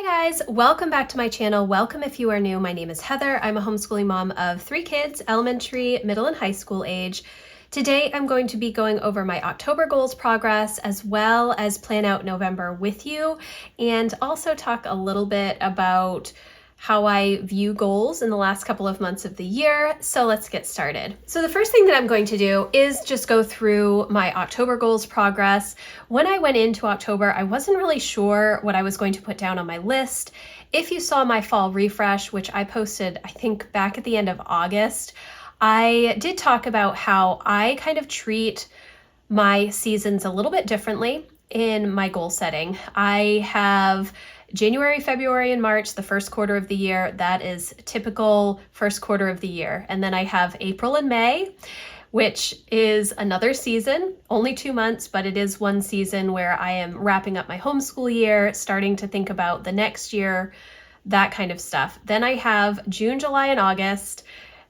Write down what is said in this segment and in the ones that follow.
Hi guys, welcome back to my channel. Welcome if you are new. My name is Heather. I'm a homeschooling mom of 3 kids, elementary, middle, and high school age. Today I'm going to be going over my October goals progress as well as plan out November with you, and also talk a little bit about how I view goals in the last couple of months of the year. So let's get started. So the first thing that I'm going to do is just go through my October goals progress. When I went into October, I wasn't really sure what I was going to put down on my list. If you saw my fall refresh, which I posted, I think back at the end of August, I did talk about how I kind of treat my seasons a little bit differently in my goal setting. I have January, February, and March, the first quarter of the year. That is typical first quarter of the year. And then I have April and May, which is another season, only 2 months, but it is one season where I am wrapping up my homeschool year, starting to think about the next year, that kind of stuff. Then I have June, July, and August.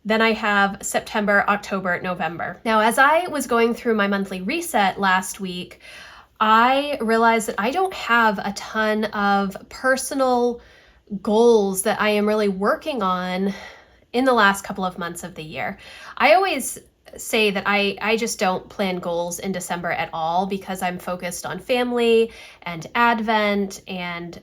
Then I have September, October, November. Now, as I was going through my monthly reset last week, I realized that I don't have a ton of personal goals that I am really working on in the last couple of months of the year. I always say that I just don't plan goals in December at all because I'm focused on family and Advent and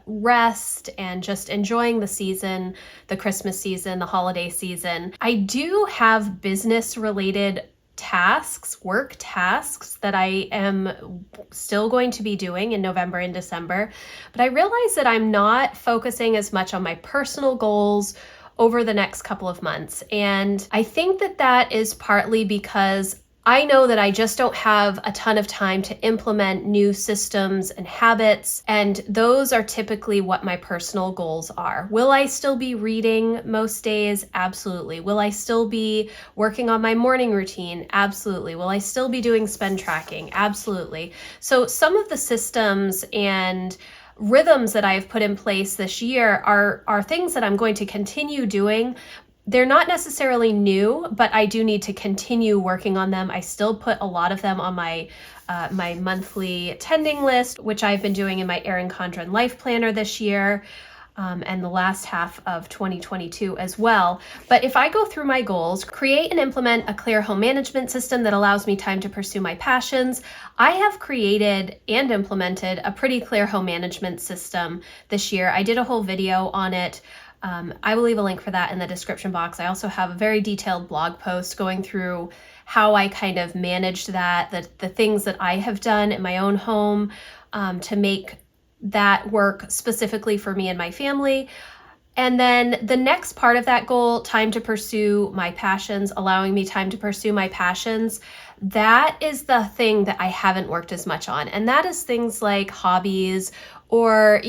rest and just enjoying the season, the Christmas season, the holiday season. I do have business related tasks, work tasks that I am still going to be doing in November and December, but I realize that I'm not focusing as much on my personal goals over the next couple of months. And I think that that is partly because I know that I just don't have a ton of time to implement new systems and habits, and those are typically what my personal goals are. Will I still be reading most days? Absolutely. Will I still be working on my morning routine? Absolutely. Will I still be doing spend tracking? Absolutely. So some of the systems and rhythms that I have put in place this year are things that I'm going to continue doing. They're not necessarily new, but I do need to continue working on them. I still put a lot of them on my my monthly attending list, which I've been doing in my Erin Condren Life Planner this year, and the last half of 2022 as well. But if I go through my goals, create and implement a clear home management system that allows me time to pursue my passions, I have created and implemented a pretty clear home management system this year. I did a whole video on it. I will leave a link for that in the description box. I also have a very detailed blog post going through how I kind of managed that, the things that I have done in my own home to make that work specifically for me and my family. And then the next part of that goal, time to pursue my passions, allowing me time to pursue my passions, that is the thing that I haven't worked as much on. And that is things like hobbies or,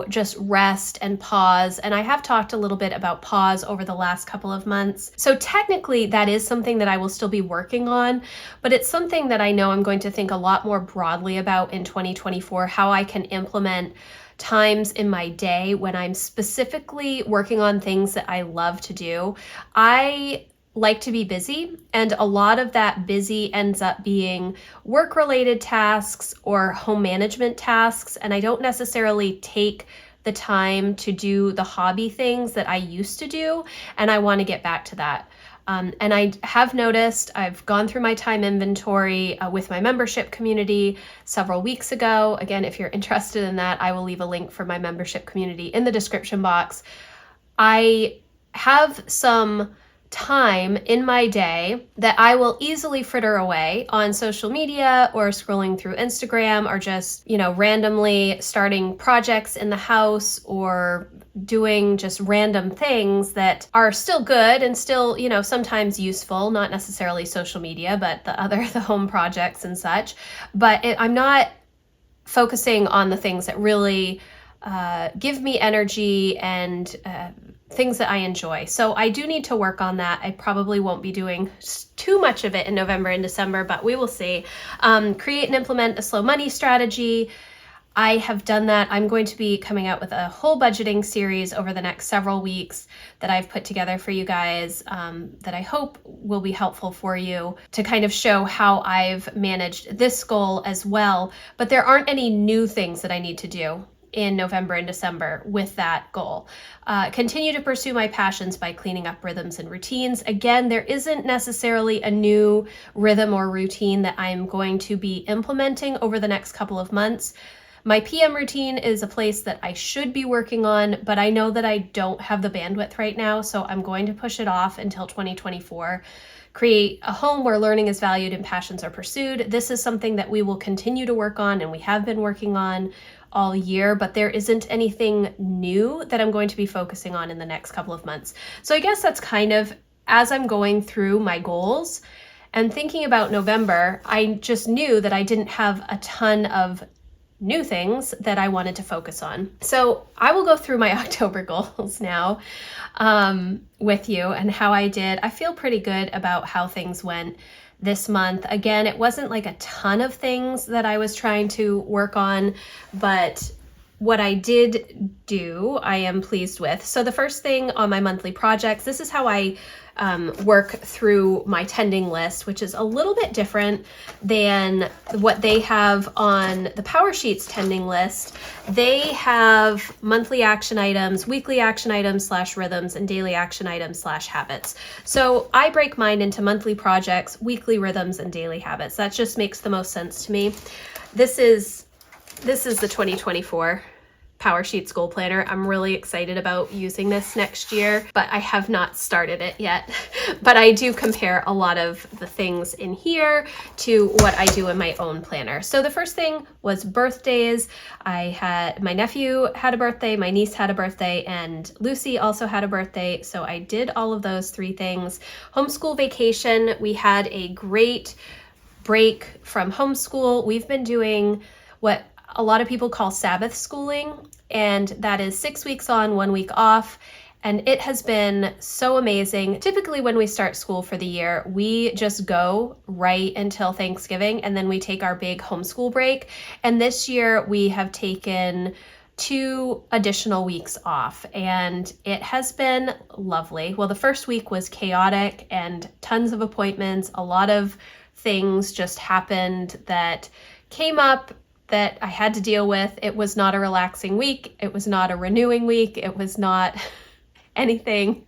just rest and pause. And I have talked a little bit about pause over the last couple of months. So technically that is something that I will still be working on, but it's something that I know I'm going to think a lot more broadly about in 2024, how I can implement times in my day when I'm specifically working on things that I love to do. I like to be busy, and a lot of that busy ends up being work-related tasks or home management tasks, and I don't necessarily take the time to do the hobby things that I used to do, and I want to get back to that. And I have noticed, I've gone through my time inventory with my membership community several weeks ago. Again, if you're interested in that, I will leave a link for my membership community in the description box. I have some time in my day that I will easily fritter away on social media or scrolling through Instagram or just, randomly starting projects in the house or doing just random things that are still good and still, sometimes useful, not necessarily social media, but the home projects and such. But I'm not focusing on the things that really give me energy and things that I enjoy. So I do need to work on that. I probably won't be doing too much of it in November and December, but we will see. Create and implement a slow money strategy. I have done that. I'm going to be coming out with a whole budgeting series over the next several weeks that I've put together for you guys that I hope will be helpful for you to kind of show how I've managed this goal as well. But there aren't any new things that I need to do. in November and December with that goal. Continue to pursue my passions by cleaning up rhythms and routines. Again, there isn't necessarily a new rhythm or routine that I'm going to be implementing over the next couple of months. My PM routine is a place that I should be working on, but I know that I don't have the bandwidth right now, so I'm going to push it off until 2024. Create a home where learning is valued and passions are pursued. This is something that we will continue to work on, and we have been working on all year, but there isn't anything new that I'm going to be focusing on in the next couple of months. So I guess that's kind of, as I'm going through my goals and thinking about November, I just knew that I didn't have a ton of new things that I wanted to focus on. So I will go through my October goals now with you and how I did. I feel pretty good about how things went this month. Again, it wasn't like a ton of things that I was trying to work on, but what I did do, I am pleased with. So the first thing on my monthly projects, this is how I work through my tending list, which is a little bit different than what they have on the Power Sheets tending list. They have monthly action items, weekly action items / rhythms, and daily action items / habits. So I break mine into monthly projects, weekly rhythms, and daily habits. That just makes the most sense to me. This is the 2024 Power Sheets Goal Planner. I'm really excited about using this next year, but I have not started it yet. But I do compare a lot of the things in here to what I do in my own planner. So the first thing was birthdays. My nephew had a birthday, my niece had a birthday, and Lucy also had a birthday. So I did all of those 3 things. Homeschool vacation, we had a great break from homeschool. We've been doing what a lot of people call Sabbath schooling, and that is 6 weeks on, 1 week off. And it has been so amazing. Typically when we start school for the year, we just go right until Thanksgiving, and then we take our big homeschool break. And this year we have taken 2 additional weeks off, and it has been lovely. Well, the first week was chaotic and tons of appointments. A lot of things just happened that came up that I had to deal with. It was not a relaxing week. It was not a renewing week. It was not anything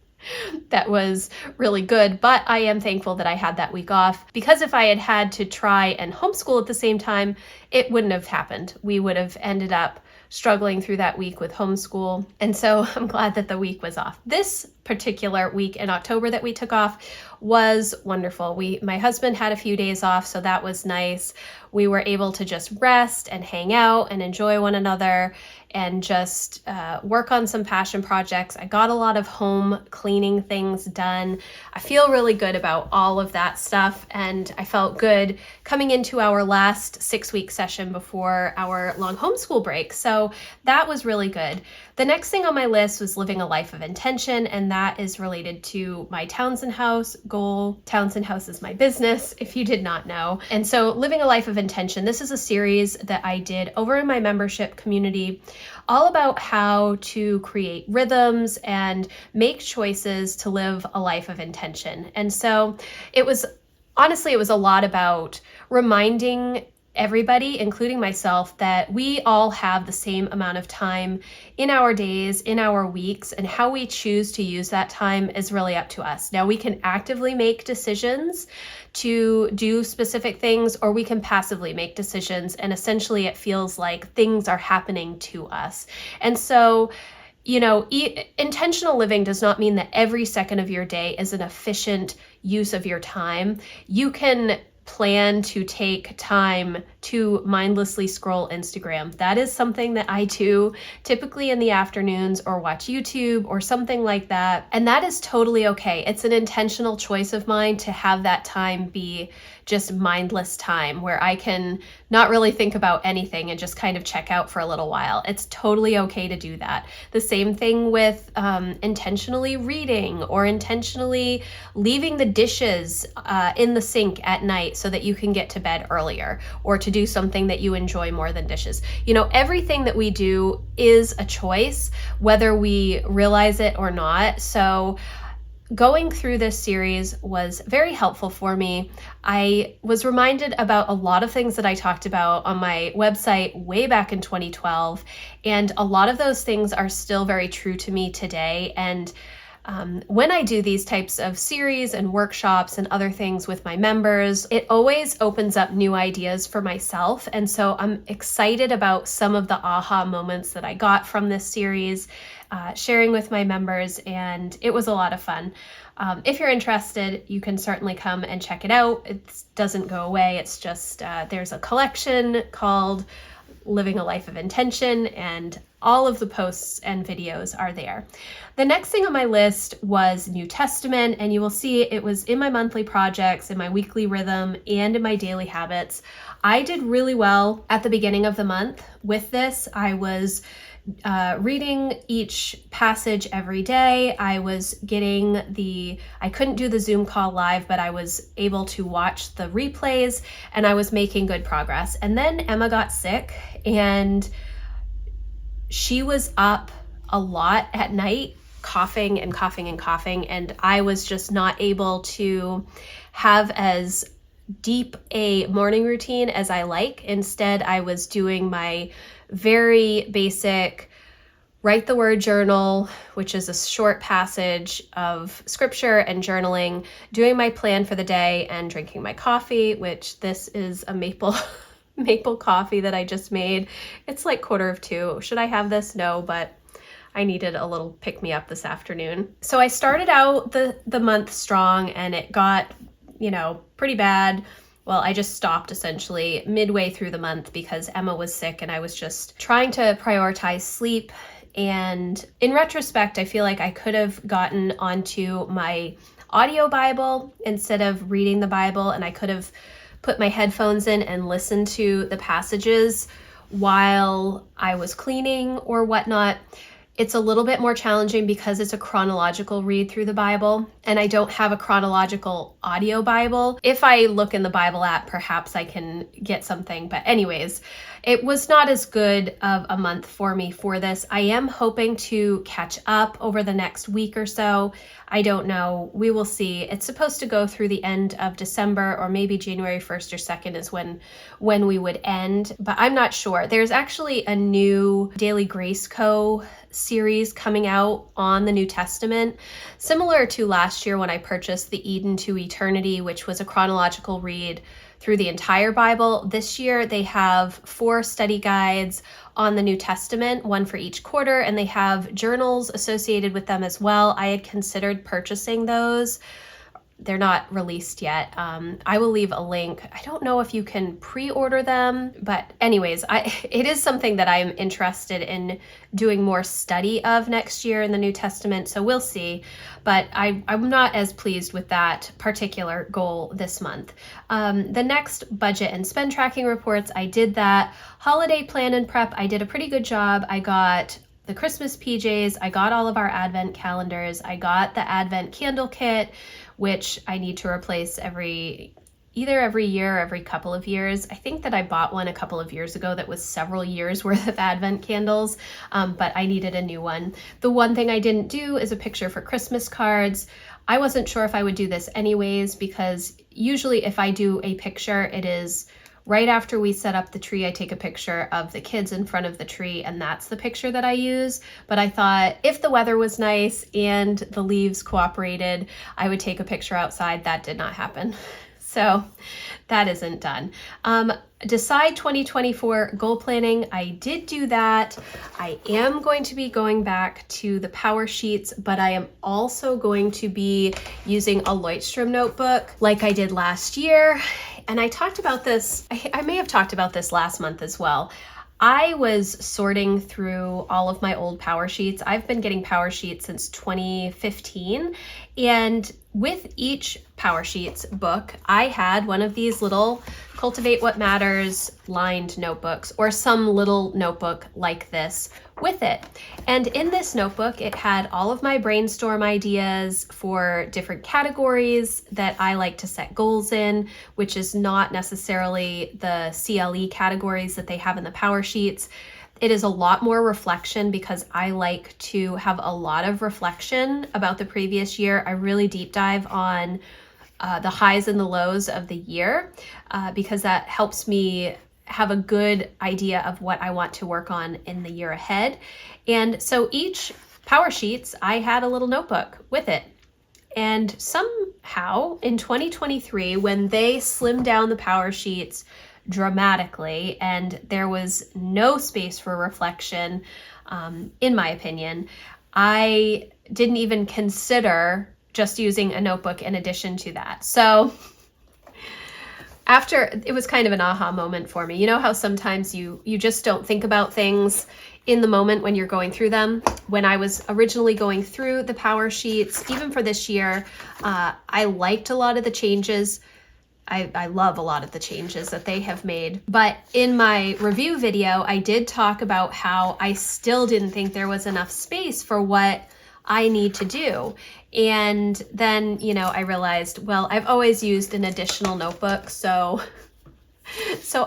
that was really good, but I am thankful that I had that week off, because if I had had to try and homeschool at the same time, it wouldn't have happened. We would have ended up struggling through that week with homeschool. And so I'm glad that the week was off. This particular week in October that we took off was wonderful. My husband had a few days off, so that was nice. We were able to just rest and hang out and enjoy one another and just work on some passion projects. I got a lot of home cleaning things done. I feel really good about all of that stuff, and I felt good coming into our last 6-week session before our long homeschool break. So that was really good. The next thing on my list was living a life of intention, and that is related to my Townsend House goal. Townsend House is my business, if you did not know. And so living a life of intention, this is a series that I did over in my membership community, all about how to create rhythms and make choices to live a life of intention. And so it was a lot about reminding everybody, including myself, that we all have the same amount of time in our days, in our weeks, and how we choose to use that time is really up to us. Now, we can actively make decisions to do specific things, or we can passively make decisions, and essentially it feels like things are happening to us. And so, intentional living does not mean that every second of your day is an efficient use of your time. You can plan to take time to mindlessly scroll Instagram. That is something that I do typically in the afternoons, or watch YouTube or something like that. And that is totally okay. It's an intentional choice of mine to have that time be just mindless time where I can not really think about anything and just kind of check out for a little while. It's totally okay to do that. The same thing with intentionally reading, or intentionally leaving the dishes in the sink at night so that you can get to bed earlier, or to do something that you enjoy more than dishes. Everything that we do is a choice, whether we realize it or not. So going through this series was very helpful for me. I was reminded about a lot of things that I talked about on my website way back in 2012, and a lot of those things are still very true to me today. And when I do these types of series and workshops and other things with my members, it always opens up new ideas for myself. And so I'm excited about some of the aha moments that I got from this series, sharing with my members, and it was a lot of fun. If you're interested, you can certainly come and check it out. It doesn't go away. It's just, there's a collection called Living a Life of Intention, and all of the posts and videos are there. The next thing on my list was New Testament, and you will see it was in my monthly projects, in my weekly rhythm, and in my daily habits. I did really well at the beginning of the month with this. I was reading each passage every day. I couldn't do the Zoom call live, but I was able to watch the replays, and I was making good progress. And then Emma got sick, and she was up a lot at night, coughing and coughing and coughing, and I was just not able to have as deep a morning routine as I like. Instead, I was doing my very basic write the word journal, which is a short passage of scripture and journaling, doing my plan for the day, and drinking my coffee, which this is a maple coffee that I just made. It's like 1:45. Should I have this? No, but I needed a little pick-me-up this afternoon. So I started out the month strong, and it got, pretty bad. Well, I just stopped essentially midway through the month because Emma was sick, and I was just trying to prioritize sleep. And in retrospect, I feel like I could have gotten onto my audio Bible instead of reading the Bible, and I could have put my headphones in and listened to the passages while I was cleaning or whatnot. It's a little bit more challenging because it's a chronological read through the Bible, and I don't have a chronological audio Bible. If I look in the Bible app, perhaps I can get something. But anyways, it was not as good of a month for me for this. I am hoping to catch up over the next week or so. I don't know. We will see. It's supposed to go through the end of December, or maybe January 1st or 2nd is when we would end, but I'm not sure. There's actually a new Daily Grace Co. series coming out on the New Testament, similar to last year when I purchased the Eden to Eternity, which was a chronological read through the entire Bible. This year they have 4 study guides on the New Testament, one for each quarter, and they have journals associated with them as well. I had considered purchasing those. They're not released yet. I will leave a link. I don't know if you can pre-order them, but anyways, it is something that I'm interested in doing more study of next year in the New Testament, so we'll see. But I'm not as pleased with that particular goal this month. The next budget and spend tracking reports, I did that. Holiday plan and prep, I did a pretty good job. I got the Christmas PJs, I got all of our Advent calendars, I got the Advent candle kit, which I need to replace either every year or every couple of years. I think that I bought one a couple of years ago that was several years worth of Advent candles, but I needed a new one. The one thing I didn't do is a picture for Christmas cards. I wasn't sure if I would do this anyways, because usually if I do a picture, it is right after we set up the tree. I take a picture of the kids in front of the tree, and that's the picture that I use. But I thought if the weather was nice and the leaves cooperated, I would take a picture outside. That did not happen. So that isn't done. Decide 2024 goal planning. I did do that. I am going to be going back to the power sheets, but I am also going to be using a Leuchtturm notebook like I did last year. And I talked about this, I may have talked about this last month as well. I was sorting through all of my old power sheets. I've been getting power sheets since 2015. And with each power sheets book, I had one of these little Cultivate What Matters lined notebooks, or some little notebook like this with it. And in this notebook, it had all of my brainstorm ideas for different categories that I like to set goals in, which is not necessarily the CLE categories that they have in the power sheets. It is a lot more reflection because I like to have a lot of reflection about the previous year. I really deep dive on the highs and the lows of the year because that helps me have a good idea of what I want to work on in the year ahead. And so each Power Sheets, I had a little notebook with it. And somehow in 2023, when they slimmed down the Power Sheets dramatically and there was no space for reflection, in my opinion, I didn't even consider just using a notebook in addition to that. So it was kind of an aha moment for me. You know how sometimes you just don't think about things in the moment when you're going through them? When I was originally going through the Power Sheets, even for this year, I liked a lot of the changes. I love a lot of the changes that they have made. But in my review video, I did talk about how I still didn't think there was enough space for what I need to do. And then, I realized, well, I've always used an additional notebook, so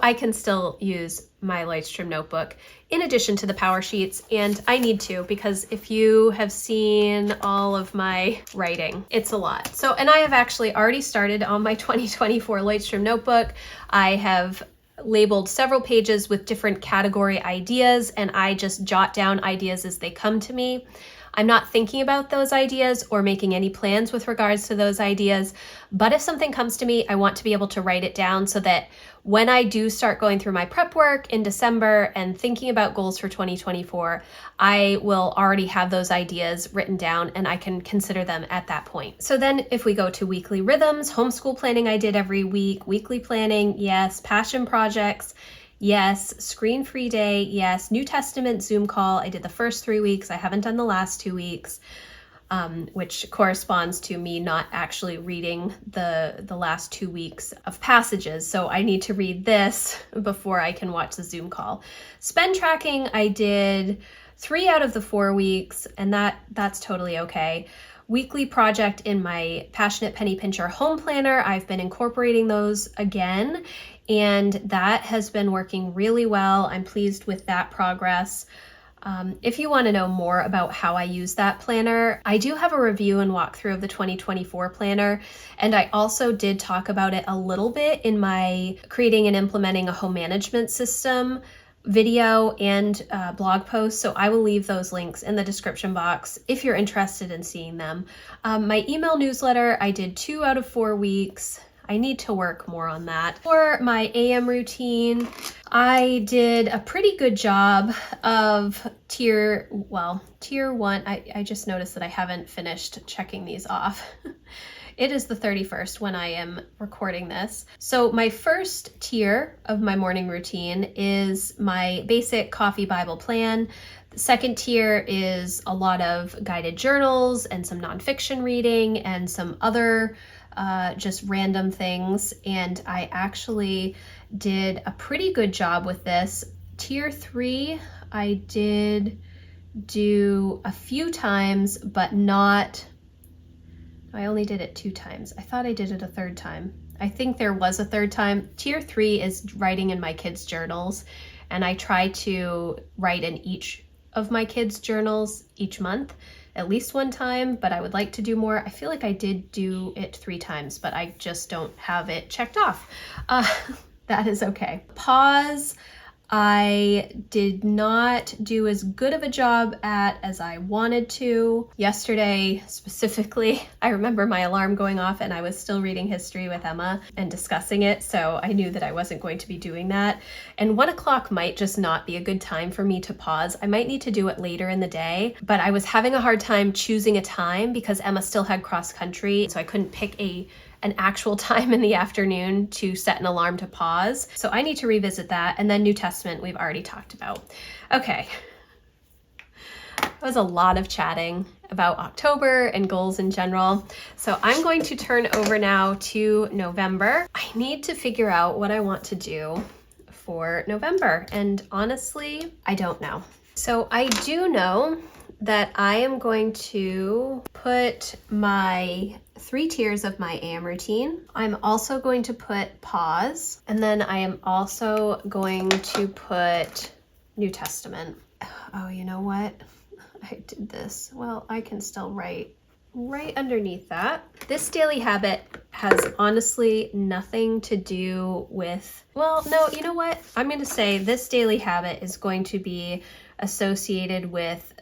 I can still use my Lightstream notebook in addition to the Power Sheets, and I need to because if you have seen all of my writing, it's a lot. And I have actually already started on my 2024 Lightstream notebook. I have labeled several pages with different category ideas, and I just jot down ideas as they come to me. I'm not thinking about those ideas or making any plans with regards to those ideas, but if something comes to me, I want to be able to write it down so that when I do start going through my prep work in December and thinking about goals for 2024, I will already have those ideas written down and I can consider them at that point. So then if we go to weekly rhythms, homeschool planning I did every week, weekly planning, yes, passion projects, yes, screen-free day, yes, New Testament Zoom call. I did the first 3 weeks. I haven't done the last 2 weeks, which corresponds to me not actually reading the last 2 weeks of passages. So I need to read this before I can watch the Zoom call. Spend tracking, I did 3 out of the 4 weeks, and that's totally okay. Weekly project in my Passionate Penny Pincher home planner, I've been incorporating those again, and that has been working really well. I'm pleased with that progress. If you want to know more about how I use that planner, I do have a review and walkthrough of the 2024 planner, and I also did talk about it a little bit in my creating and implementing a home management system video and blog post, so I will leave those links in the description box if you're interested in seeing them. My email newsletter, I did 2 out of 4 weeks. I need to work more on that. For my AM routine, I did a pretty good job of tier 1. I just noticed that I haven't finished checking these off. It is the 31st when I am recording this. So my first tier of my morning routine is my basic coffee Bible plan. The second tier is a lot of guided journals and some nonfiction reading and some other just random things. And I actually did a pretty good job with this. Tier 3, I did do a few times, but not, I only did it 2 times. I thought I did it a 3rd time. I think there was a 3rd time. Tier 3 is writing in my kids' journals, and I try to write in each of my kids' journals each month, at least 1 time, but I would like to do more. I feel like I did do it 3 times, but I just don't have it checked off. That is okay. Pause. I did not do as good of a job at as I wanted to. Yesterday, specifically, I remember my alarm going off and I was still reading history with Emma and discussing it, so I knew that I wasn't going to be doing that. And 1 o'clock might just not be a good time for me to pause. I might need to do it later in the day, but I was having a hard time choosing a time because Emma still had cross country, so I couldn't pick an actual time in the afternoon to set an alarm to pause. So I need to revisit that. And then New Testament, we've already talked about. Okay. That was a lot of chatting about October and goals in general. So I'm going to turn over now to November. I need to figure out what I want to do for November. And honestly, I don't know. So I do know that I am going to put my 3 tiers of my AM routine. I'm also going to put pause, and then I am also going to put New Testament. Oh, you know what? I did this. Well, I can still write right underneath that. This daily habit has honestly nothing to do with, well, no, you know what? I'm going to say this daily habit is going to be associated with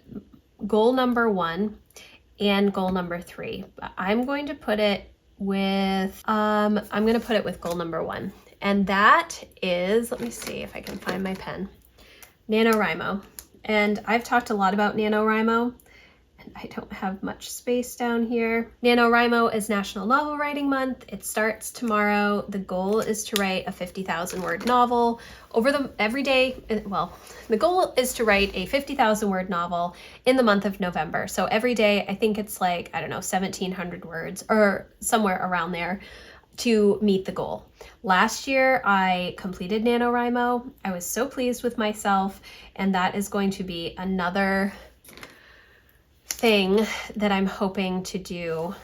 goal number 1 and goal number 3. I'm going to put it with, goal number 1. And that is, let me see if I can find my pen, NaNoWriMo. And I've talked a lot about NaNoWriMo, and I don't have much space down here. NaNoWriMo is National Novel Writing Month. It starts tomorrow. The goal is to write a 50,000 word novel every day. Well, the goal is to write a 50,000 word novel in the month of November. So every day, I think it's like, I don't know, 1,700 words or somewhere around there to meet the goal. Last year, I completed NaNoWriMo. I was so pleased with myself, and that is going to be another thing that I'm hoping to do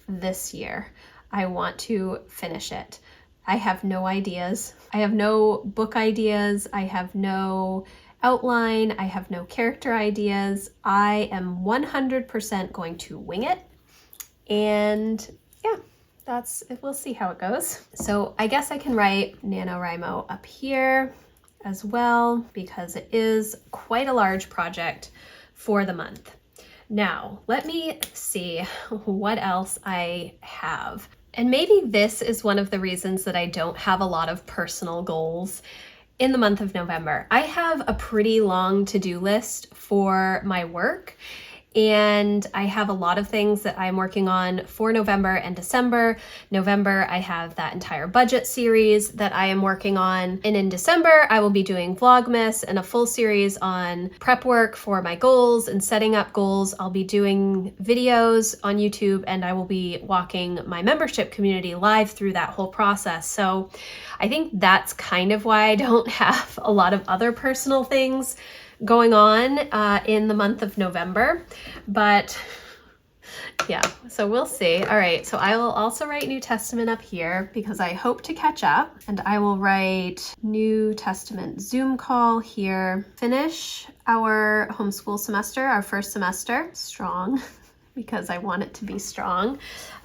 this year. I want to finish it. I have no ideas. I have no book ideas. I have no outline. I have no character ideas. I am 100% going to wing it. And yeah, we'll see how it goes. So I guess I can write NaNoWriMo up here as well, because it is quite a large project for the month. Now, let me see what else I have. And maybe this is one of the reasons that I don't have a lot of personal goals in the month of November. I have a pretty long to-do list for my work, and I have a lot of things that I'm working on for November and December. November, I have that entire budget series that I am working on. And in December, I will be doing Vlogmas and a full series on prep work for my goals and setting up goals. I'll be doing videos on YouTube, and I will be walking my membership community live through that whole process. So I think that's kind of why I don't have a lot of other personal things going on in the month of November, but yeah, so we'll see. All right, so I will also write New Testament up here because I hope to catch up, and I will write New Testament Zoom call here. Finish our homeschool semester, our first semester, strong, because I want it to be strong.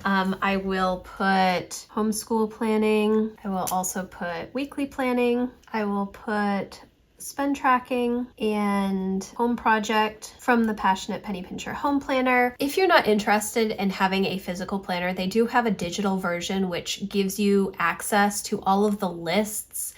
I will put homeschool planning. I will also put weekly planning. I will put spend tracking and home project from the Passionate Penny Pincher Home Planner. If you're not interested in having a physical planner, they do have a digital version which gives you access to all of the lists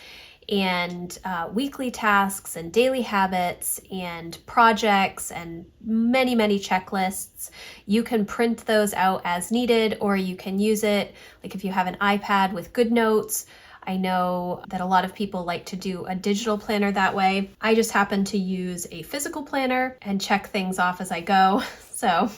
and weekly tasks and daily habits and projects and many, many checklists. You can print those out as needed, or you can use it like if you have an iPad with GoodNotes. I know that a lot of people like to do a digital planner that way. I just happen to use a physical planner and check things off as I go. So,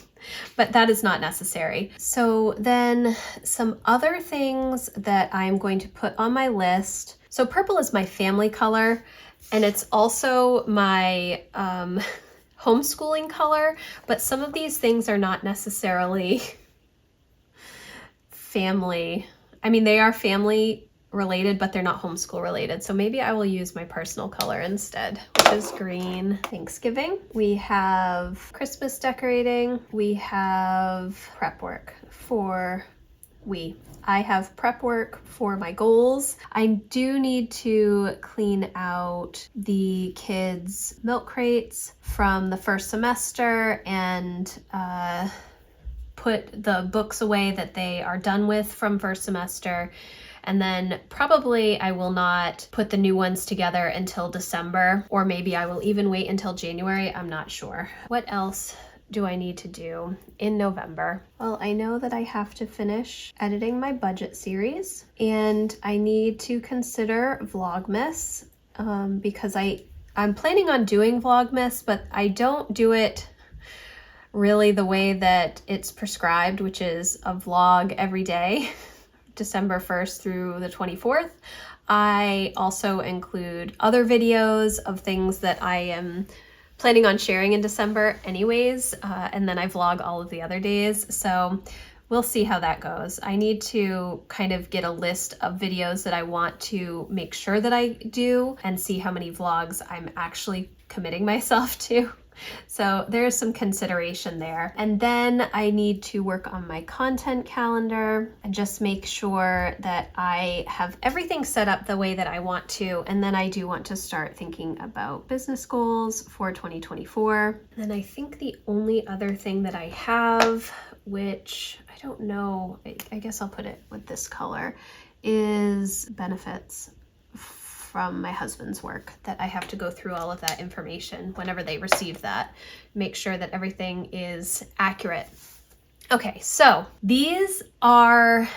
but that is not necessary. So then some other things that I'm going to put on my list. So purple is my family color, and it's also my homeschooling color, but some of these things are not necessarily family. I mean, they are family related, but they're not homeschool related. So maybe I will use my personal color instead, which is green. Thanksgiving. We have Christmas decorating. We have prep work for I have prep work for my goals. I do need to clean out the kids' milk crates from the first semester and put the books away that they are done with from first semester. And then probably I will not put the new ones together until December, or maybe I will even wait until January. I'm not sure. What else do I need to do in November? Well, I know that I have to finish editing my budget series, and I need to consider Vlogmas because I'm planning on doing Vlogmas, but I don't do it really the way that it's prescribed, which is a vlog every day. December 1st through the 24th. I also include other videos of things that I am planning on sharing in December anyways, and then I vlog all of the other days. So we'll see how that goes. I need to kind of get a list of videos that I want to make sure that I do and see how many vlogs I'm actually committing myself to. So there's some consideration there. And then I need to work on my content calendar and just make sure that I have everything set up the way that I want to. And then I do want to start thinking about business goals for 2024. And then I think the only other thing that I have, which I don't know, I guess I'll put it with this color, is benefits from my husband's work, that I have to go through all of that information whenever they receive that, make sure that everything is accurate. Okay, so these are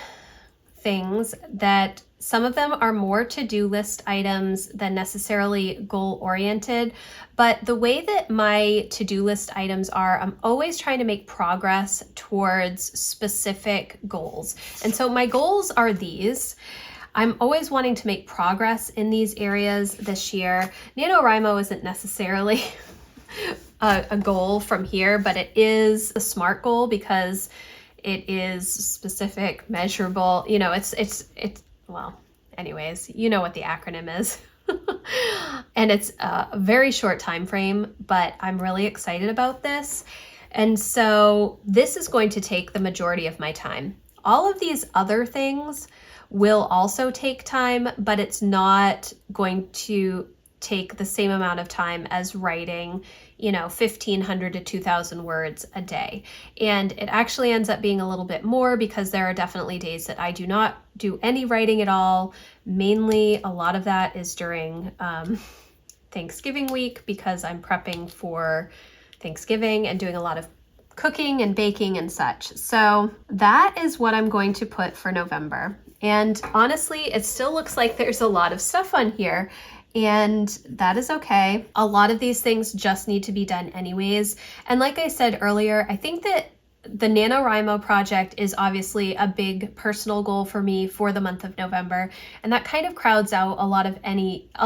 things that some of them are more to-do list items than necessarily goal-oriented, but the way that my to-do list items are, I'm always trying to make progress towards specific goals. And so my goals are these. I'm always wanting to make progress in these areas this year. NaNoWriMo isn't necessarily a goal from here, but it is a SMART goal because it is specific, measurable, you know, it's well, anyways, you know what the acronym is. And it's a very short time frame, but I'm really excited about this. And so this is going to take the majority of my time. All of these other things will also take time, but it's not going to take the same amount of time as writing, 1,500 to 2,000 words a day. And it actually ends up being a little bit more because there are definitely days that I do not do any writing at all. Mainly, a lot of that is during Thanksgiving week because I'm prepping for Thanksgiving and doing a lot of cooking and baking and such. So that is what I'm going to put for November. And honestly, it still looks like there's a lot of stuff on here, and that is okay. A lot of these things just need to be done anyways. And like I said earlier, I think that the NaNoWriMo project is obviously a big personal goal for me for the month of November. And that kind of crowds out a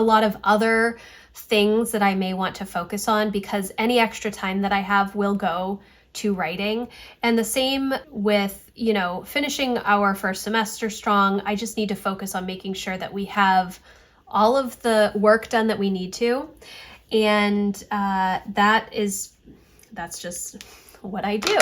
lot of other things that I may want to focus on, because any extra time that I have will go to writing. And the same with, finishing our first semester strong. I just need to focus on making sure that we have all of the work done that we need to. And that's just what I do.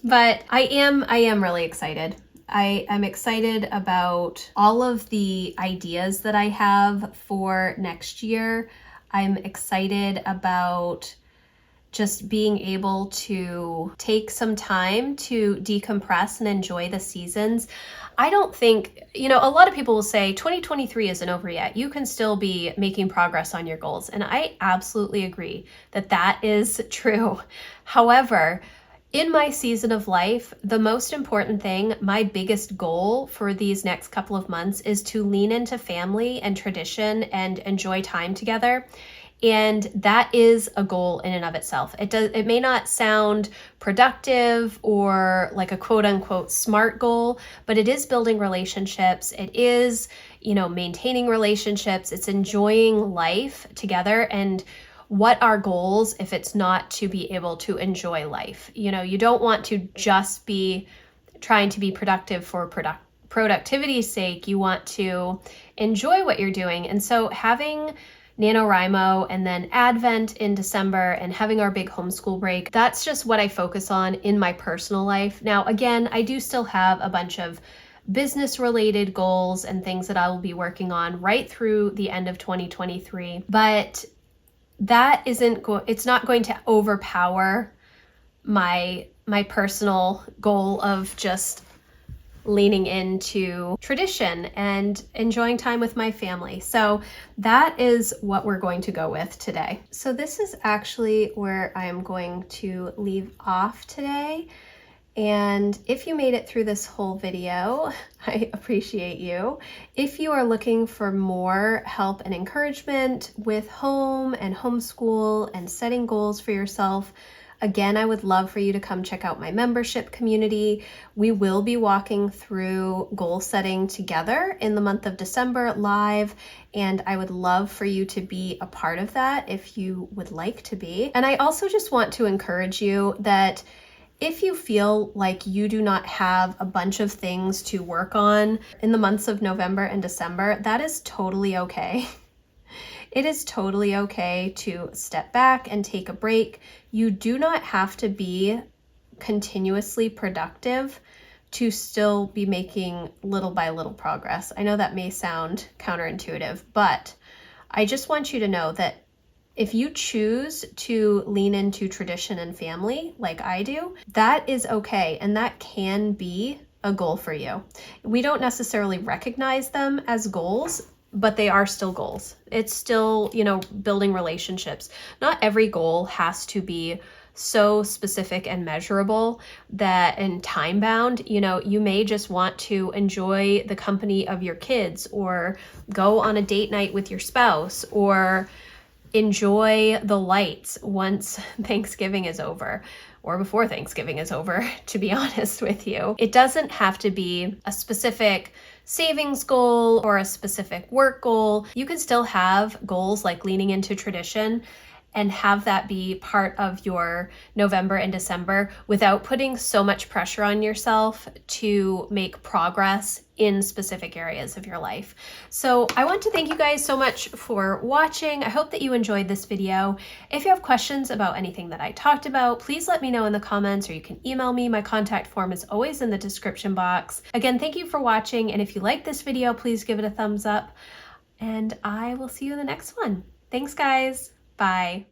But I am really excited. I'm excited about all of the ideas that I have for next year. I'm excited about just being able to take some time to decompress and enjoy the seasons. I don't think, a lot of people will say 2023 isn't over yet. You can still be making progress on your goals. And I absolutely agree that that is true. However, in my season of life, the most important thing, my biggest goal for these next couple of months is to lean into family and tradition and enjoy time together. And that is a goal in and of itself. It may not sound productive or like a quote unquote smart goal, but it is building relationships. It is, maintaining relationships. It's enjoying life together. And what are goals if it's not to be able to enjoy life? You don't want to just be trying to be productive for productivity's sake. You want to enjoy what you're doing. And so having NaNoWriMo and then Advent in December and having our big homeschool break, that's just what I focus on in my personal life. Now, again, I do still have a bunch of business related goals and things that I will be working on right through the end of 2023, but that it's not going to overpower my personal goal of just leaning into tradition and enjoying time with my family. So that is what we're going to go with today. So this is actually where I'm going to leave off today. And if you made it through this whole video, I appreciate you. If you are looking for more help and encouragement with home and homeschool and setting goals for yourself, again, I would love for you to come check out my membership community. We will be walking through goal setting together in the month of December live, and I would love for you to be a part of that if you would like to be. And I also just want to encourage you that If you feel like you do not have a bunch of things to work on in the months of November and December, that is totally okay. It is totally okay to step back and take a break. You do not have to be continuously productive to still be making little by little progress. I know that may sound counterintuitive, but I just want you to know that if you choose to lean into tradition and family like I do, that is okay, and that can be a goal for you. We don't necessarily recognize them as goals, but they are still goals. It's still, building relationships. Not every goal has to be so specific and measurable that and time bound. You may just want to enjoy the company of your kids, or go on a date night with your spouse, or enjoy the lights once Thanksgiving is over, or before Thanksgiving is over, to be honest with you. It doesn't have to be a specific savings goal or a specific work goal. You can still have goals like leaning into tradition and have that be part of your November and December without putting so much pressure on yourself to make progress in specific areas of your life. So I want to thank you guys so much for watching. I hope that you enjoyed this video. If you have questions about anything that I talked about, please let me know in the comments, or you can email me. My contact form is always in the description box. Again, thank you for watching, and if you like this video, please give it a thumbs up, and I will see you in the next one. Thanks, guys. Bye.